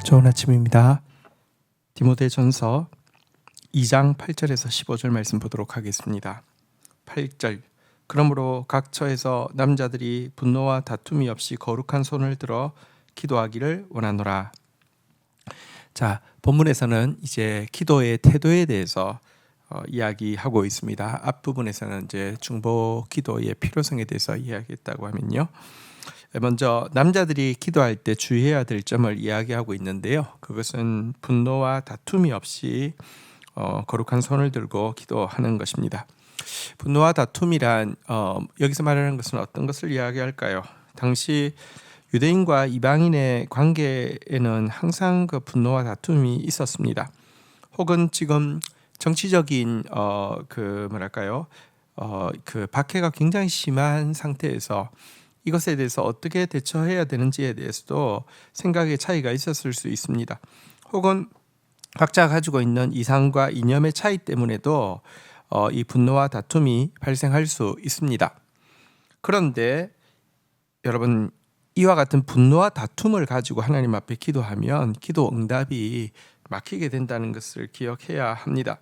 좋은 아침입니다. 디모데전서 2장 8절에서 15절 말씀 보도록 하겠습니다. 8절 그러므로 각 처에서 남자들이 분노와 다툼이 없이 거룩한 손을 들어 기도하기를 원하노라. 자, 본문에서는 이제 기도의 태도에 대해서 이야기하고 있습니다. 앞부분에서는 이제 중보 기도의 필요성에 대해서 이야기했다고 하면요. 먼저 남자들이 기도할 때 주의해야 될 점을 이야기하고 있는데요. 그것은 분노와 다툼이 없이 거룩한 손을 들고 기도하는 것입니다. 분노와 다툼이란 여기서 말하는 것은 어떤 것을 이야기할까요? 당시 유대인과 이방인의 관계에는 항상 그 분노와 다툼이 있었습니다. 혹은 지금 정치적인 그 박해가 굉장히 심한 상태에서 이것에 대해서 어떻게 대처해야 되는지에 대해서도 생각의 차이가 있었을 수 있습니다. 혹은 각자가 가지고 있는 이상과 이념의 차이 때문에도 이 분노와 다툼이 발생할 수 있습니다. 그런데 여러분, 이와 같은 분노와 다툼을 가지고 하나님 앞에 기도하면 기도 응답이 막히게 된다는 것을 기억해야 합니다.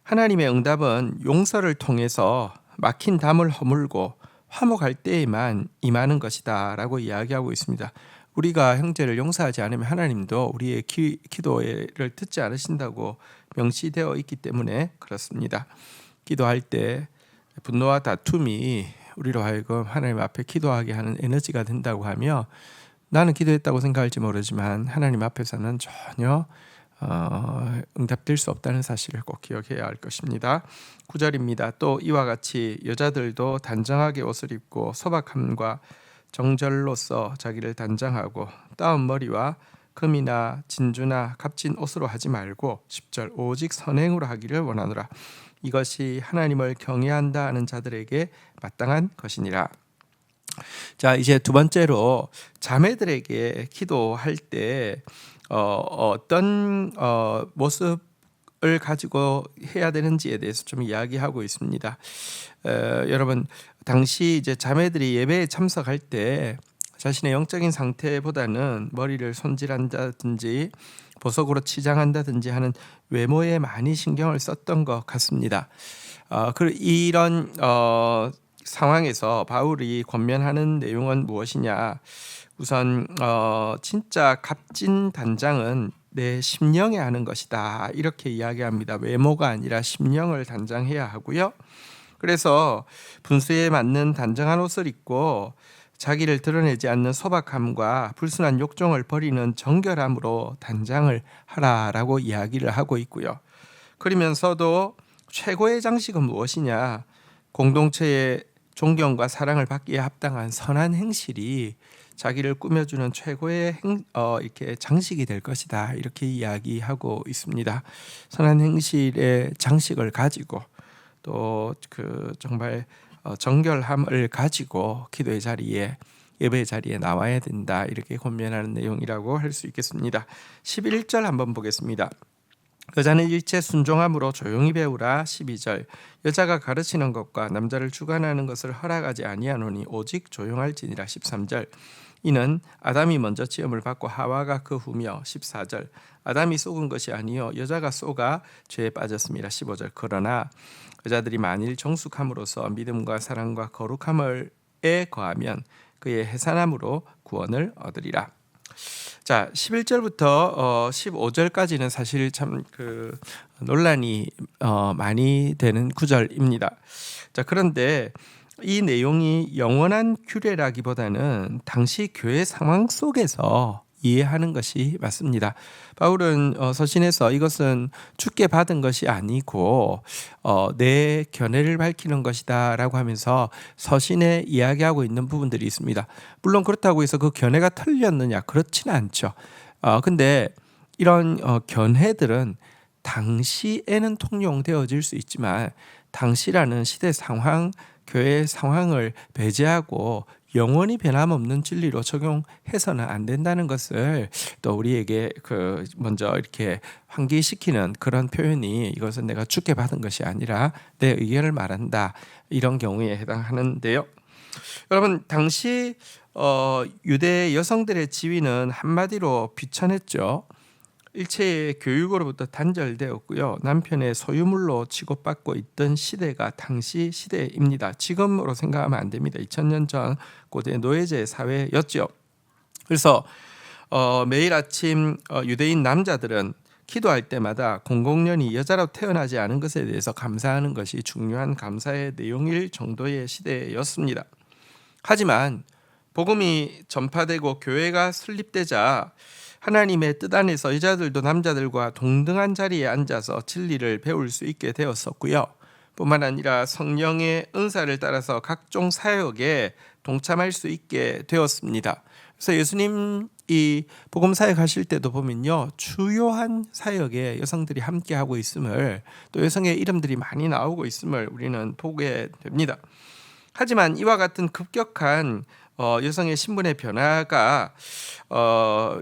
하나님의 응답은 용서를 통해서 막힌 담을 허물고 화목할 때에만 임하는 것이다 라고 이야기하고 있습니다. 우리가 형제를 용서하지 않으면 하나님도 우리의 기도를 듣지 않으신다고 명시되어 있기 때문에 그렇습니다. 기도할 때 분노와 다툼이 우리로 하여금 하나님 앞에 기도하게 하는 에너지가 된다고 하며, 나는 기도했다고 생각할지 모르지만 하나님 앞에서는 전혀 응답될 수 없다는 사실을 꼭 기억해야 할 것입니다. 9절입니다. 또 이와 같이 여자들도 단정하게 옷을 입고 소박함과 정절로서 자기를 단장하고 따은 머리와 금이나 진주나 값진 옷으로 하지 말고 10절 오직 선행으로 하기를 원하노라. 이것이 하나님을 경외한다 하는 자들에게 마땅한 것이니라. 자, 이제 두 번째로 자매들에게 기도할 때 어떤 모습을 가지고 해야 되는지에 대해서 좀 이야기하고 있습니다. 여러분, 당시 이제 자매들이 예배에 참석할 때 자신의 영적인 상태보다는 머리를 손질한다든지 보석으로 치장한다든지 하는 외모에 많이 신경을 썼던 것 같습니다. 이런 상황에서 바울이 권면하는 내용은 무엇이냐? 우선 진짜 값진 단장은 내 심령에 하는 것이다, 이렇게 이야기합니다. 외모가 아니라 심령을 단장해야 하고요. 그래서 분수에 맞는 단정한 옷을 입고 자기를 드러내지 않는 소박함과 불순한 욕정을 버리는 정결함으로 단장을 하라라고 이야기를 하고 있고요. 그러면서도 최고의 장식은 무엇이냐? 공동체의 존경과 사랑을 받기에 합당한 선한 행실이 자기를 꾸며주는 최고의 이렇게 장식이 될 것이다, 이렇게 이야기하고 있습니다. 선한 행실의 장식을 가지고 또 정말 정결함을 가지고 기도의 자리에, 예배의 자리에 나와야 된다, 이렇게 권면하는 내용이라고 할 수 있겠습니다. 11절 한번 보겠습니다. 여자는 일체 순종함으로 조용히 배우라. 12절 여자가 가르치는 것과 남자를 주관하는 것을 허락하지 아니하노니 오직 조용할지니라. 13절 이는 아담이 먼저 지음을 받고 하와가 그 후며. 14절 아담이 속은 것이 아니요 여자가 속아 죄에 빠졌습니다. 15절 그러나 여자들이 만일 정숙함으로써 믿음과 사랑과 거룩함에 거하면 그의 해산함으로 구원을 얻으리라. 자, 11절부터 15절까지는 사실 참 논란이 많이 되는 구절입니다. 자, 그런데 이 내용이 영원한 규례라기보다는 당시 교회 상황 속에서 이해하는 것이 맞습니다. 바울은 서신에서 이것은 주께 받은 것이 아니고 내 견해를 밝히는 것이다 라고 하면서 서신에 이야기하고 있는 부분들이 있습니다. 물론 그렇다고 해서 그 견해가 틀렸느냐? 그렇지는 않죠. 근데 이런 견해들은 당시에는 통용되어질 수 있지만 당시라는 시대 상황, 교회의 상황을 배제하고 영원히 변함없는 진리로 적용해서는 안 된다는 것을 또 우리에게 먼저 이렇게 환기시키는 그런 표현이, 이것은 내가 주께 받은 것이 아니라 내 의견을 말한다, 이런 경우에 해당하는데요. 여러분, 당시 유대 여성들의 지위는 한마디로 비천했죠. 일체의 교육으로부터 단절되었고요. 남편의 소유물로 취급받고 있던 시대가 당시 시대입니다. 지금으로 생각하면 안 됩니다. 2000년 전 고대 노예제 사회였죠. 그래서 매일 아침 유대인 남자들은 기도할 때마다 공공연히 여자로 태어나지 않은 것에 대해서 감사하는 것이 중요한 감사의 내용일 정도의 시대였습니다. 하지만 복음이 전파되고 교회가 설립되자 하나님의 뜻 안에서 여자들도 남자들과 동등한 자리에 앉아서 진리를 배울 수 있게 되었었고요. 뿐만 아니라 성령의 은사를 따라서 각종 사역에 동참할 수 있게 되었습니다. 그래서 예수님 이 복음 사역하실 때도 보면요, 주요한 사역에 여성들이 함께 하고 있음을, 또 여성의 이름들이 많이 나오고 있음을 우리는 보게 됩니다. 하지만 이와 같은 급격한 여성의 신분의 변화가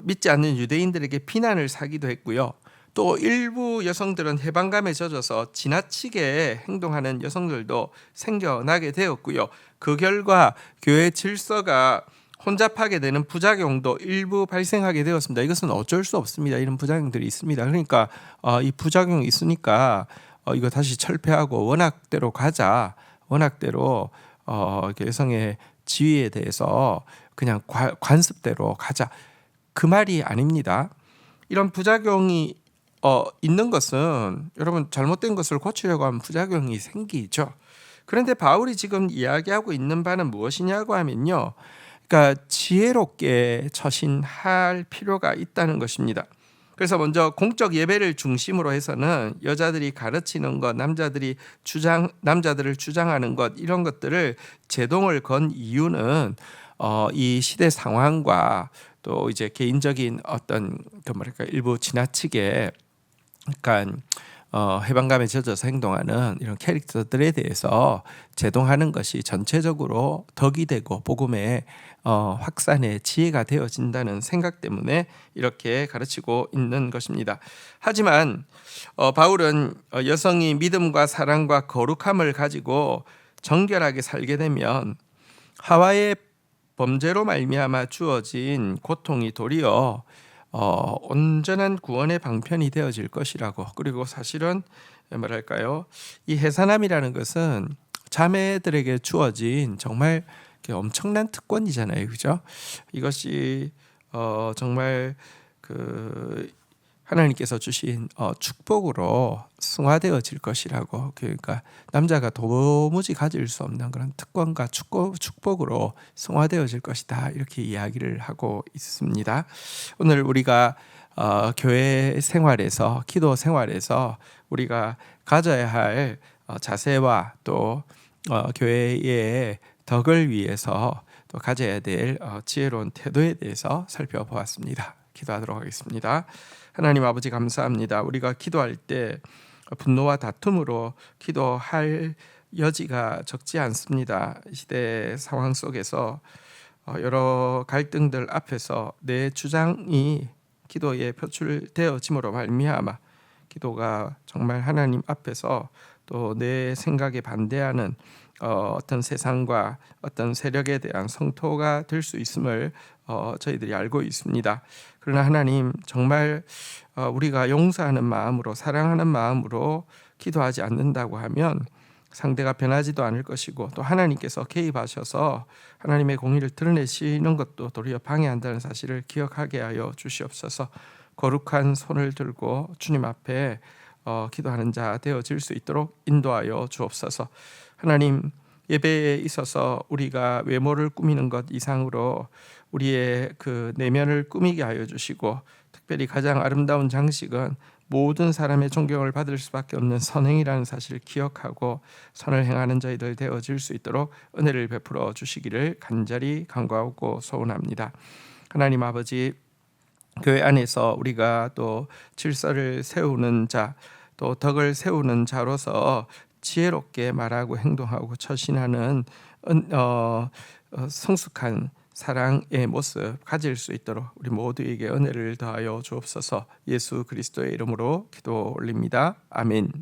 믿지 않는 유대인들에게 비난을 사기도 했고요. 또 일부 여성들은 해방감에 젖어서 지나치게 행동하는 여성들도 생겨나게 되었고요. 그 결과 교회 질서가 혼잡하게 되는 부작용도 일부 발생하게 되었습니다. 이것은 어쩔 수 없습니다. 이런 부작용들이 있습니다. 그러니까 이 부작용이 있으니까 이거 다시 철폐하고 원학대로 가자. 원학대로 여성의 지위에 대해서 그냥 관습대로 가자. 그 말이 아닙니다. 이런 부작용이 있는 것은 여러분 잘못된 것을 고치려고 하면 부작용이 생기죠. 그런데 바울이 지금 이야기하고 있는 바는 무엇이냐고 하면요, 그러니까 지혜롭게 처신할 필요가 있다는 것입니다. 그래서 먼저 공적 예배를 중심으로 해서는 여자들이 가르치는 것, 남자들을 주장하는 것, 이런 것들을 제동을 건 이유는 이 시대 상황과 또 이제 개인적인 어떤 일부 지나치게 약간 해방감에 젖어서 행동하는 이런 캐릭터들에 대해서 제동하는 것이 전체적으로 덕이 되고 복음의 확산의 지혜가 되어진다는 생각 때문에 이렇게 가르치고 있는 것입니다. 하지만 바울은 여성이 믿음과 사랑과 거룩함을 가지고 정결하게 살게 되면 하와의 범죄로 말미암아 주어진 고통이 도리어 온전한 구원의 방편이 되어질 것이라고. 그리고 사실은 이 해산함이라는 것은 자매들에게 주어진 정말 엄청난 특권이잖아요, 그죠? 이것이 정말 하나님께서 주신 축복으로 승화되어질 것이라고. 그러니까 남자가 도무지 가질 수 없는 그런 특권과 축복으로 승화되어질 것이다, 이렇게 이야기를 하고 있습니다. 오늘 우리가 교회 생활에서, 기도 생활에서 우리가 가져야 할 자세와 또 교회의 덕을 위해서 또 가져야 될 지혜로운 태도에 대해서 살펴보았습니다. 기도하도록 하겠습니다. 하나님 아버지, 감사합니다. 우리가 기도할 때 분노와 다툼으로 기도할 여지가 적지 않습니다. 시대 상황 속에서 여러 갈등들 앞에서 내 주장이 기도에 표출되어짐으로 말미암아 기도가 정말 하나님 앞에서 또 내 생각에 반대하는 어떤 세상과 어떤 세력에 대한 성토가 될 수 있음을 저희들이 알고 있습니다. 그러나 하나님, 정말 우리가 용서하는 마음으로, 사랑하는 마음으로 기도하지 않는다고 하면 상대가 변하지도 않을 것이고, 또 하나님께서 개입하셔서 하나님의 공의를 드러내시는 것도 도리어 방해한다는 사실을 기억하게 하여 주시옵소서. 거룩한 손을 들고 주님 앞에 기도하는 자 되어질 수 있도록 인도하여 주옵소서. 하나님, 예배에 있어서 우리가 외모를 꾸미는 것 이상으로 우리의 그 내면을 꾸미게 하여 주시고, 특별히 가장 아름다운 장식은 모든 사람의 존경을 받을 수밖에 없는 선행이라는 사실을 기억하고 선을 행하는 저희들 되어질 수 있도록 은혜를 베풀어 주시기를 간절히 간구하고 소원합니다. 하나님 아버지, 교회 안에서 우리가 또 질서를 세우는 자, 또 덕을 세우는 자로서 지혜롭게 말하고 행동하고 처신하는 성숙한 사랑의 모습 가질 수 있도록 우리 모두에게 은혜를 더하여 주옵소서. 예수 그리스도의 이름으로 기도 올립니다. 아멘.